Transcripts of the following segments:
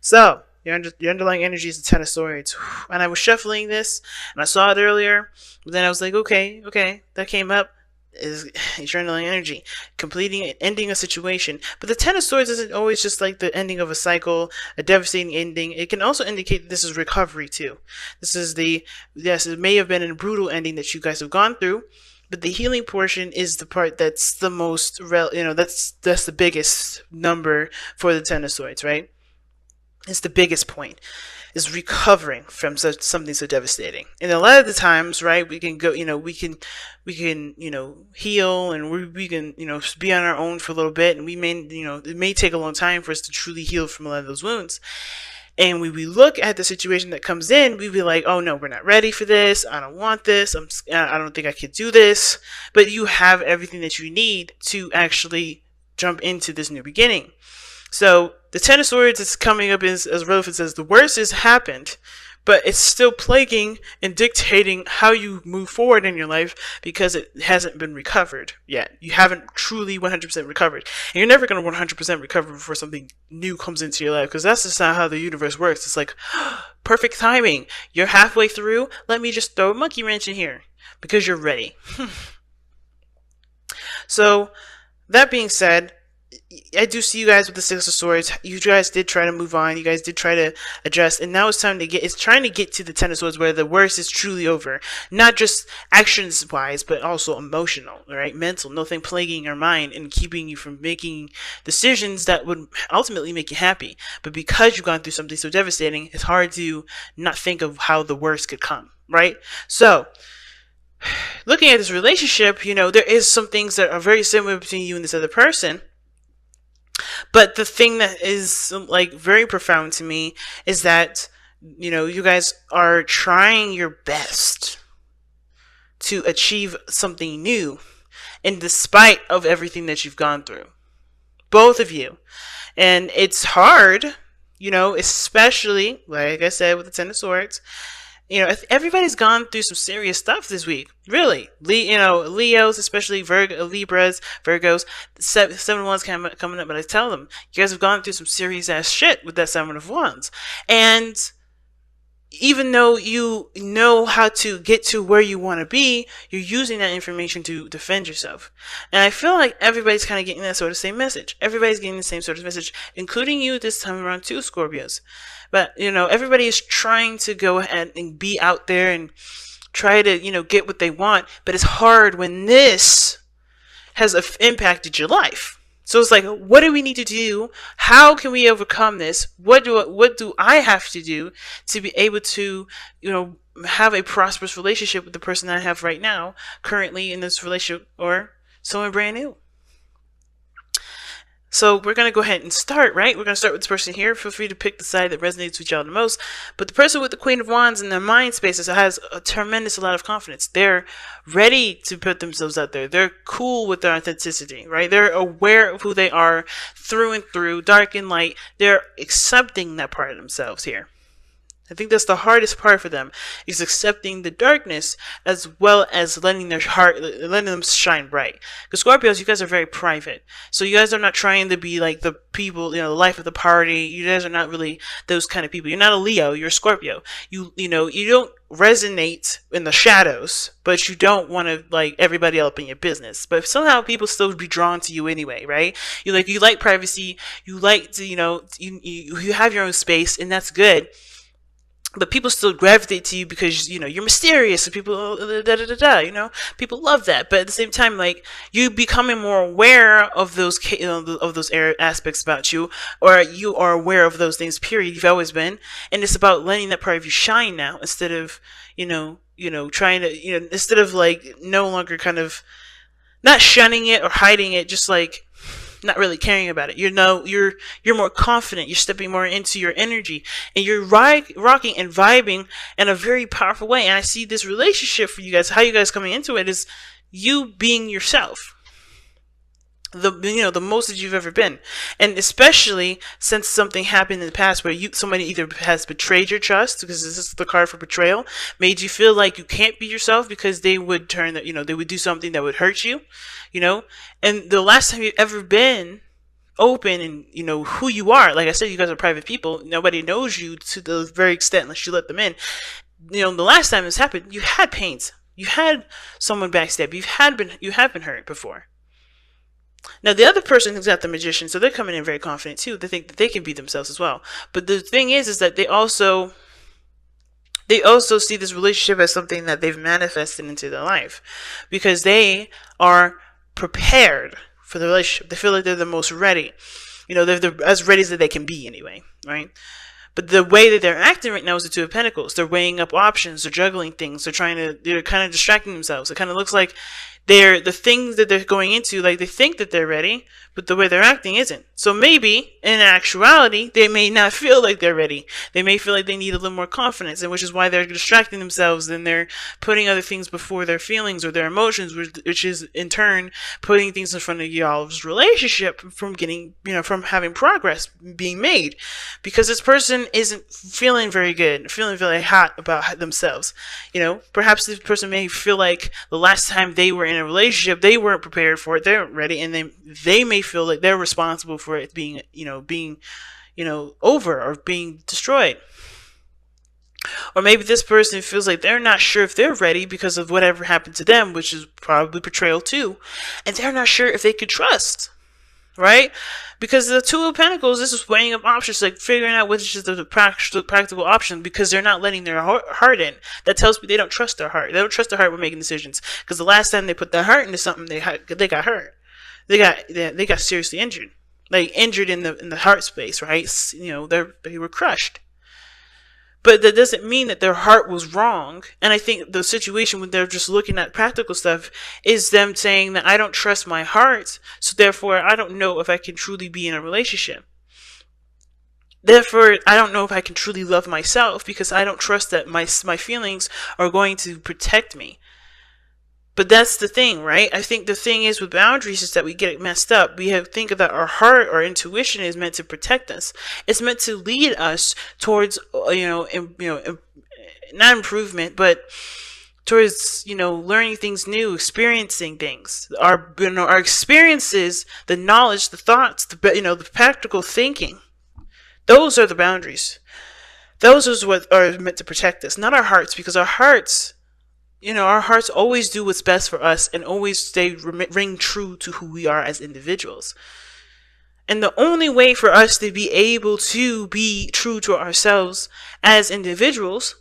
So your underlying energy is the Ten of Swords, and I was shuffling this, and I saw it earlier. But then I was like, okay, that came up. Is your underlying energy completing and ending a situation? But the Ten of Swords isn't always just like the ending of a cycle, a devastating ending. It can also indicate that this is recovery too. This is the yes, it may have been a brutal ending that you guys have gone through, but the healing portion is the part that's the most that's the biggest number for the Ten of Swords, right? It's the biggest point, is recovering from something so devastating. And a lot of the times, right, we can go, we can, heal, and we can, be on our own for a little bit, and we may, it may take a long time for us to truly heal from a lot of those wounds. And when we look at the situation that comes in, we be like, oh no, we're not ready for this. I don't want this. I don't think I could do this. But you have everything that you need to actually jump into this new beginning. So the Ten of Swords is coming up as relevant says the worst has happened, but it's still plaguing and dictating how you move forward in your life because it hasn't been recovered yet. You haven't truly 100% recovered. And you're never going to 100% recover before something new comes into your life, because that's just not how the universe works. It's like, perfect timing. You're halfway through. Let me just throw a monkey wrench in here because you're ready. So that being said, I do see you guys with the Six of Swords. You guys did try to move on. You guys did try to adjust, and now it's time to it's trying to get to the Ten of Swords where the worst is truly over. Not just actions wise, but also emotional, right? Mental. Nothing plaguing your mind and keeping you from making decisions that would ultimately make you happy. But because you've gone through something so devastating, it's hard to not think of how the worst could come, right? So, looking at this relationship, there is some things that are very similar between you and this other person. But the thing that is like very profound to me is that, you guys are trying your best to achieve something new, in despite of everything that you've gone through. Both of you. And it's hard, especially, like I said, with the Ten of Swords. Everybody's gone through some serious stuff this week. Really, Leos, especially Libras, Virgos, 7 of Wands coming up. But I tell them, you guys have gone through some serious ass shit with that 7 of Wands, and even though you know how to get to where you want to be, you're using that information to defend yourself. And I feel like everybody's kind of getting that sort of same message. Everybody's getting the same sort of message, including you this time around too, Scorpios. But, everybody is trying to go ahead and be out there and try to, get what they want. But it's hard when this has impacted your life. So it's like, what do we need to do? How can we overcome this? What do I have to do to be able to, have a prosperous relationship with the person I have right now, currently in this relationship, or someone brand new? So we're going to go ahead and start, right? We're going to start with this person here. Feel free to pick the side that resonates with y'all the most. But the person with the Queen of Wands in their mind spaces has a tremendous amount of confidence. They're ready to put themselves out there. They're cool with their authenticity, right? They're aware of who they are through and through, dark and light. They're accepting that part of themselves here. I think that's the hardest part for them, is accepting the darkness as well as letting them shine bright. Because Scorpios, you guys are very private. So you guys are not trying to be like the people, the life of the party. You guys are not really those kind of people. You're not a Leo, you're a Scorpio. You don't resonate in the shadows, but you don't want to like everybody up in your business. But somehow people still be drawn to you anyway, right? You like privacy, you like to, you have your own space, and that's good. But people still gravitate to you because, you're mysterious, and people, people love that. But at the same time, like, you becoming more aware of those, of those aspects about you, or you are aware of those things, period. You've always been. And it's about letting that part of you shine now, instead of, trying to, instead of like no longer kind of not shunning it or hiding it, just like, not really caring about it. You're more confident. You're stepping more into your energy, and you're rocking and vibing in a very powerful way. And I see this relationship for you guys, how you guys coming into it is you being yourself. The most that you've ever been. And especially since something happened in the past where somebody either has betrayed your trust, because this is the card for betrayal, made you feel like you can't be yourself because they would they would do something that would hurt you, and the last time you've ever been open and who you are. Like I said, you guys are private people. Nobody knows you to the very extent unless you let them in. The last time this happened, you had pains. You had someone backstab. You have been hurt before. Now the other person who's got the magician, so they're coming in very confident too. They think that they can be themselves as well. But the thing is that they also see this relationship as something that they've manifested into their life, because they are prepared for the relationship. They feel like they're the most ready. They're as ready as they can be anyway, right? But the way that they're acting right now is the Two of Pentacles. They're weighing up options. They're juggling things. They're kind of distracting themselves. It kind of looks like the things that they're going into, like they think that they're ready, but the way they're acting isn't. So maybe in actuality, they may not feel like they're ready. They may feel like they need a little more confidence, and which is why they're distracting themselves and they're putting other things before their feelings or their emotions, which is in turn putting things in front of y'all's relationship from getting, from having progress being made, because this person isn't feeling very good, feeling very hot about themselves. Perhaps this person may feel like the last time they were in a relationship, they weren't prepared for it, they weren't ready, and they may feel like they're responsible for it being over or being destroyed. Or maybe this person feels like they're not sure if they're ready because of whatever happened to them, which is probably betrayal too, and they're not sure if they could trust. Right? Because the Two of Pentacles, this is weighing up options, like figuring out which is the practical option, because they're not letting their heart in. That tells me they don't trust their heart. They don't trust their heart when making decisions. Because the last time they put their heart into something, they got hurt. They got seriously injured, like injured in the heart space, right? They were crushed. But that doesn't mean that their heart was wrong. And I think the situation when they're just looking at practical stuff is them saying that I don't trust my heart, so therefore I don't know if I can truly be in a relationship. Therefore, I don't know if I can truly love myself, because I don't trust that my feelings are going to protect me. But that's the thing, right? I think the thing is with boundaries is that we get it messed up. We think that our heart, our intuition is meant to protect us. It's meant to lead us towards, not improvement, but towards, learning things new, experiencing things. Our experiences, the knowledge, the thoughts, the practical thinking. Those are the boundaries. Those are what are meant to protect us, not our hearts, because our hearts always do what's best for us and always ring true to who we are as individuals. And the only way for us to be able to be true to ourselves as individuals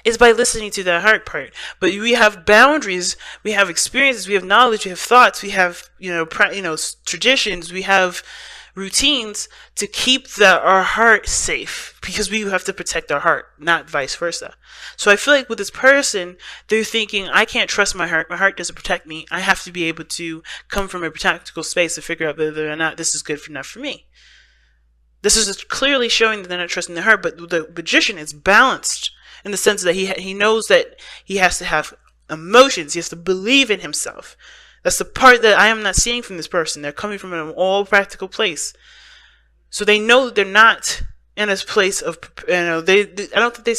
is by listening to that heart part. But we have boundaries, we have experiences, we have knowledge, we have thoughts, we have traditions, we have routines to keep our heart safe, because we have to protect our heart, not vice versa. So I feel like with this person, they're thinking, I can't trust my heart doesn't protect me, I have to be able to come from a practical space to figure out whether or not this is good enough for me. This is clearly showing that they're not trusting their heart, but the magician is balanced in the sense that he knows that he has to have emotions, he has to believe in himself. That's the part that I am not seeing from this person. They're coming from an all practical place. So they know that they're not in a place of, I don't think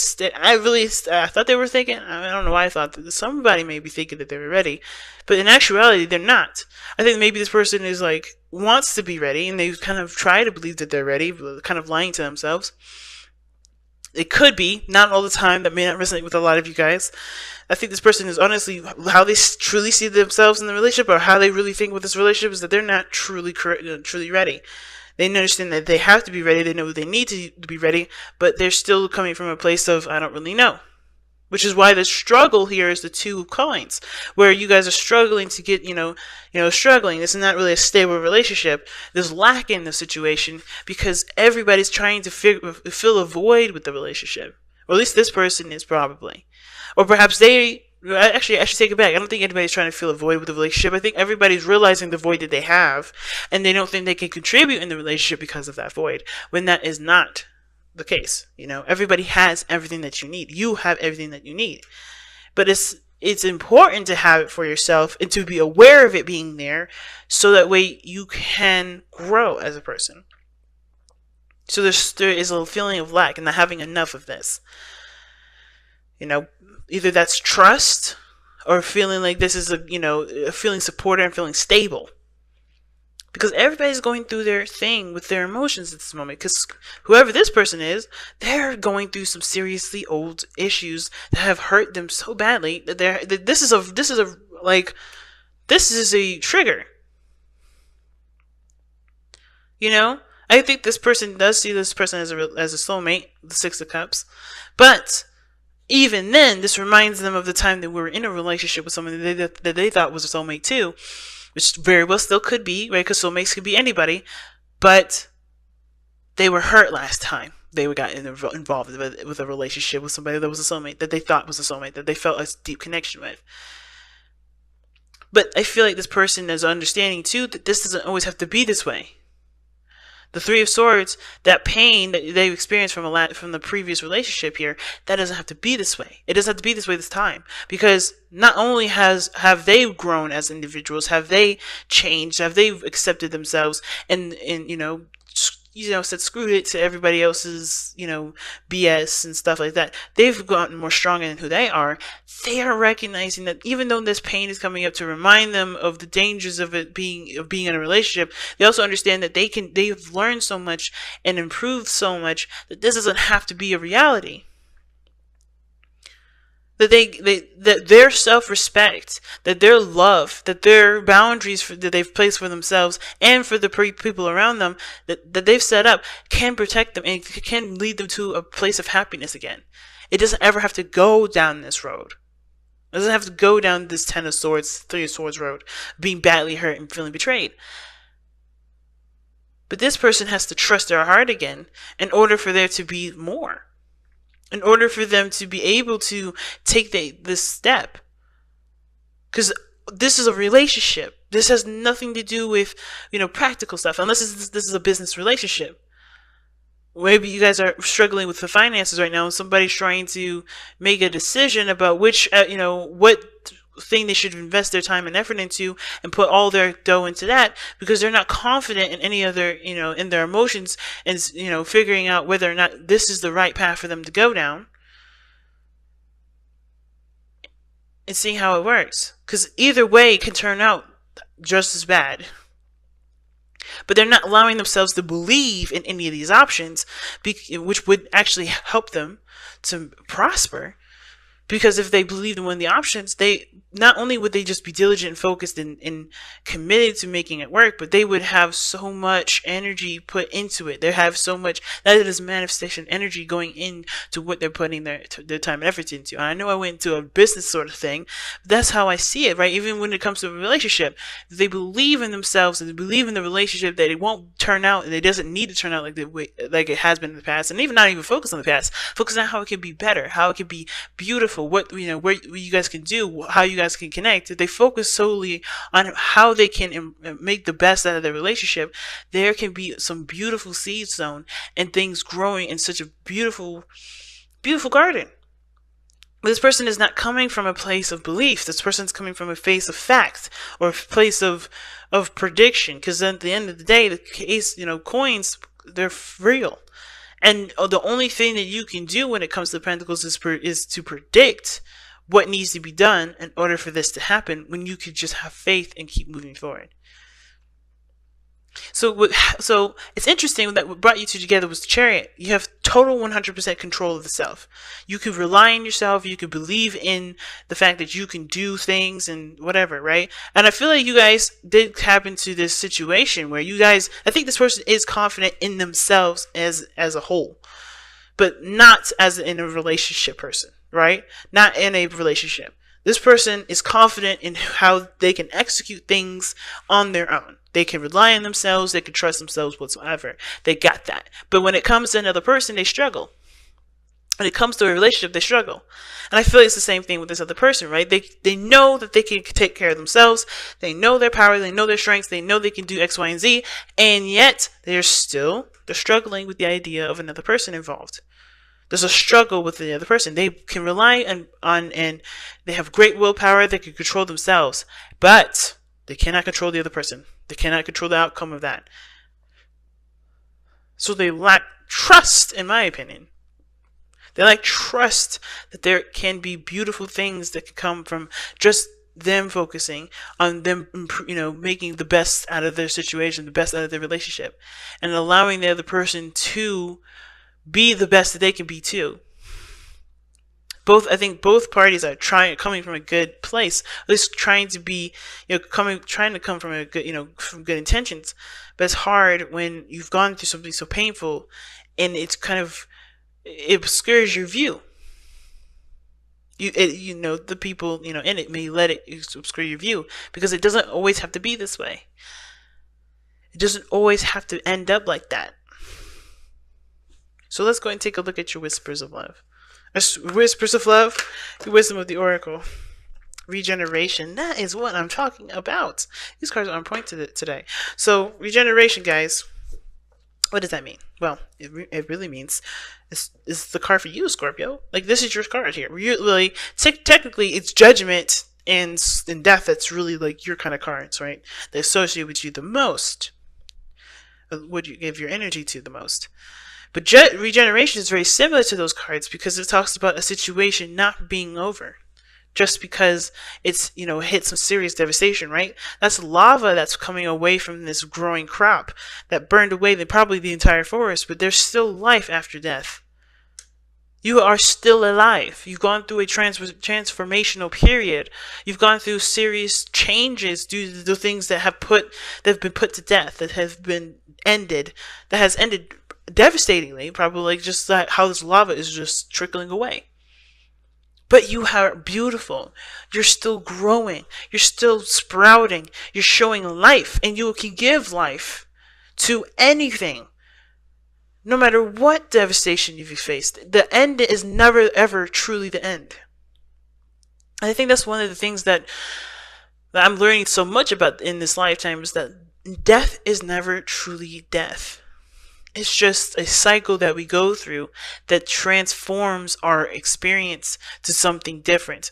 I thought they were thinking, I don't know why I thought that somebody may be thinking that they were ready. But in actuality, they're not. I think maybe this person is wants to be ready, and they kind of try to believe that they're ready, kind of lying to themselves. It could be, not all the time, that may not resonate with a lot of you guys. I think this person is honestly, how they truly see themselves in the relationship, or how they really think with this relationship, is that they're not truly ready. They understand that they have to be ready, they know they need to be ready, but they're still coming from a place of, I don't really know. Which is why the struggle here is the Two of Coins, where you guys are struggling to get, struggling. This is not really a stable relationship. There's lack in the situation because everybody's trying to fill a void with the relationship. Or at least this person is probably. Or perhaps actually, I should take it back. I don't think anybody's trying to fill a void with the relationship. I think everybody's realizing the void that they have, and they don't think they can contribute in the relationship because of that void, when that is not the case. Everybody has everything that you need. You have everything that you need. But it's important to have it for yourself and to be aware of it being there, so that way you can grow as a person. So there is a feeling of lack and not having enough of this. Either that's trust, or feeling like this is feeling supported and feeling stable. because everybody's going through their thing with their emotions at this moment. Because whoever this person is, they're going through some seriously old issues that have hurt them so badly that this is a trigger. You know, I think this person does see this person as a soulmate, the Six of Cups, but even then, this reminds them of the time they were in a relationship with someone that they thought was a soulmate too, which very well still could be, right? Because soulmates could be anybody, but they were hurt last time they got involved with a relationship with somebody that was a soulmate, that they thought was a soulmate, that they felt a deep connection with. But I feel like this person is understanding too that this doesn't always have to be this way. The Three of Swords, that pain that they've experienced from the previous relationship here, that doesn't have to be this way. It doesn't have to be this way this time. Because not only have they grown as individuals, have they changed, have they accepted themselves and said screw it to everybody else's, BS and stuff like that. They've gotten more stronger than who they are. They are recognizing that even though this pain is coming up to remind them of the dangers of being in a relationship, they also understand that they've learned so much and improved so much that this doesn't have to be a reality. That their self-respect, that their love, that their boundaries that they've placed for themselves and for the people around them that they've set up can protect them and can lead them to a place of happiness again. It doesn't ever have to go down this road. It doesn't have to go down this Ten of Swords, Three of Swords road, being badly hurt and feeling betrayed. But this person has to trust their heart again in order for there to be more. In order for them to be able to take this step. Because this is a relationship. This has nothing to do with, practical stuff. Unless this is a business relationship. Maybe you guys are struggling with the finances right now and somebody's trying to make a decision about which, what thing they should invest their time and effort into and put all their dough into that because they're not confident in any other, in their emotions and, figuring out whether or not this is the right path for them to go down and seeing how it works. Because either way it can turn out just as bad. But they're not allowing themselves to believe in any of these options, which would actually help them to prosper. Because if they believed in one of the options, they not only would they just be diligent and focused and committed to making it work, but they would have so much energy put into it. They have so much, that is manifestation energy going into what they're putting their time and effort into. And I know I went into a business sort of thing, but that's how I see it, right? Even when it comes to a relationship, they believe in themselves and they believe in the relationship that it won't turn out and it doesn't need to turn out like it has been in the past. And even not even focus on the past, focus on how it can be better, how it can be beautiful, what where you guys can do, how you guys can connect. If they focus solely on how they can make the best out of their relationship, there can be some beautiful seeds sown and things growing in such a beautiful garden. But this person is not coming from a place of belief. This person's coming from a place of fact or a place of prediction. Because at the end of the day, the case, coins, they're real. And the only thing that you can do when it comes to Pentacles is to predict what needs to be done in order for this to happen, when you could just have faith and keep moving forward. So it's interesting that what brought you two together was the Chariot. You have total 100% control of the self. You could rely on yourself. You could believe in the fact that you can do things and whatever, right? And I feel like you guys did happen to this situation where I think this person is confident in themselves as a whole, but not as in a relationship person, right? Not in a relationship. This person is confident in how they can execute things on their own. They can rely on themselves. They can trust themselves whatsoever. They got that. But when it comes to another person, they struggle. When it comes to a relationship, they struggle. And I feel like it's the same thing with this other person, right? They know that they can take care of themselves. They know their power. They know their strengths. They know they can do X, Y, and Z. And yet, they're struggling with the idea of another person involved. There's a struggle with the other person. They can rely on and they have great willpower. They can control themselves. But they cannot control the other person. They cannot control the outcome of that. So they lack trust, in my opinion. They lack trust that there can be beautiful things that can come from just them focusing on them, making the best out of their situation, the best out of their relationship, and allowing the other person to be the best that they can be too. I think both parties are coming from a good place, at least trying to be, trying to come from a good, from good intentions. But it's hard when you've gone through something so painful, and it's it obscures your view. The people, in it may let it obscure your view, because it doesn't always have to be this way. It doesn't always have to end up like that. So let's go and take a look at your whispers of love. Whispers of love, the wisdom of the oracle. Regeneration, that is what I'm talking about. These cards are on point today. So regeneration, guys, what does that mean? Well, it really means it's the card for you, Scorpio. Like, this is your card here. Really, technically, it's judgment and death. That's really like your kind of cards, right? They associate with you the most. What you give your energy to the most. But regeneration is very similar to those cards, because it talks about a situation not being over just because it's, hit some serious devastation, right? That's lava that's coming away from this growing crop that burned away probably the entire forest, but there's still life after death. You are still alive. You've gone through a transformational period. You've gone through serious changes due to the things that have been put to death, that has ended devastatingly, probably, like just like how this lava is just trickling away. But you are beautiful. You're still growing. You're still sprouting. You're showing life, and you can give life to anything. No matter what devastation you've faced, the end is never ever truly the end. And I think that's one of the things that I'm learning so much about in this lifetime, is that death is never truly death. It's just a cycle that we go through that transforms our experience to something different.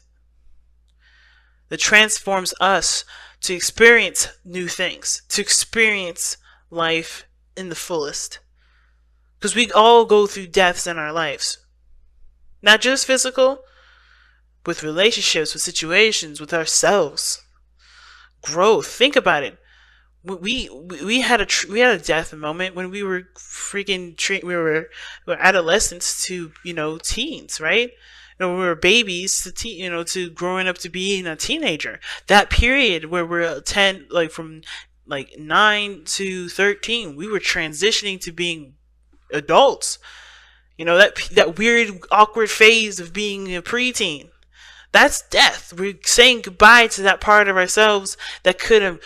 That transforms us to experience new things, to experience life in the fullest. Because we all go through deaths in our lives. Not just physical, with relationships, with situations, with ourselves. Growth. Think about it. We had a death moment when we were we were adolescents to teens, right? We were babies to to growing up to being a teenager. That period where we're 10, like from 9 to 13, we were transitioning to being adults. That weird awkward phase of being a preteen. That's death. We're saying goodbye to that part of ourselves that could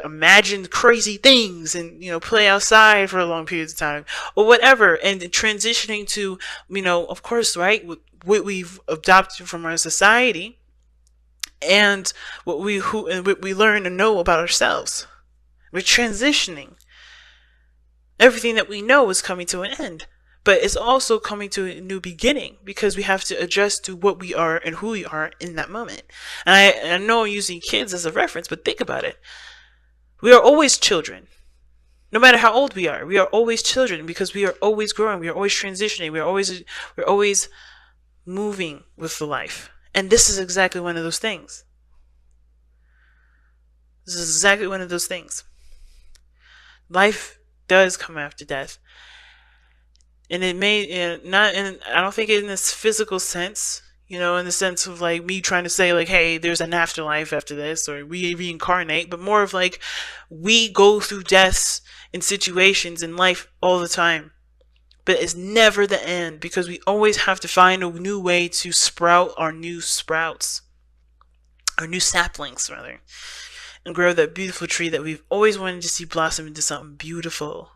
imagine crazy things and play outside for long periods of time or whatever, and transitioning to of course, right, what we've adopted from our society and what we learn and know about ourselves. We're transitioning. Everything that we know is coming to an end. But it's also coming to a new beginning, because we have to adjust to what we are and who we are in that moment. And I know I'm using kids as a reference, but think about it. We are always children. No matter how old we are always children, because we are always growing. We are always transitioning. We're always moving with the life. And this is exactly one of those things. This is exactly one of those things. Life does come after death. And it may not, and I don't think in this physical sense, in the sense of like me trying to say like, hey, there's an afterlife after this, or we reincarnate, but more of like, we go through deaths in situations in life all the time. But it's never the end, because we always have to find a new way to sprout our new sprouts, our new saplings rather, and grow that beautiful tree that we've always wanted to see blossom into something beautiful.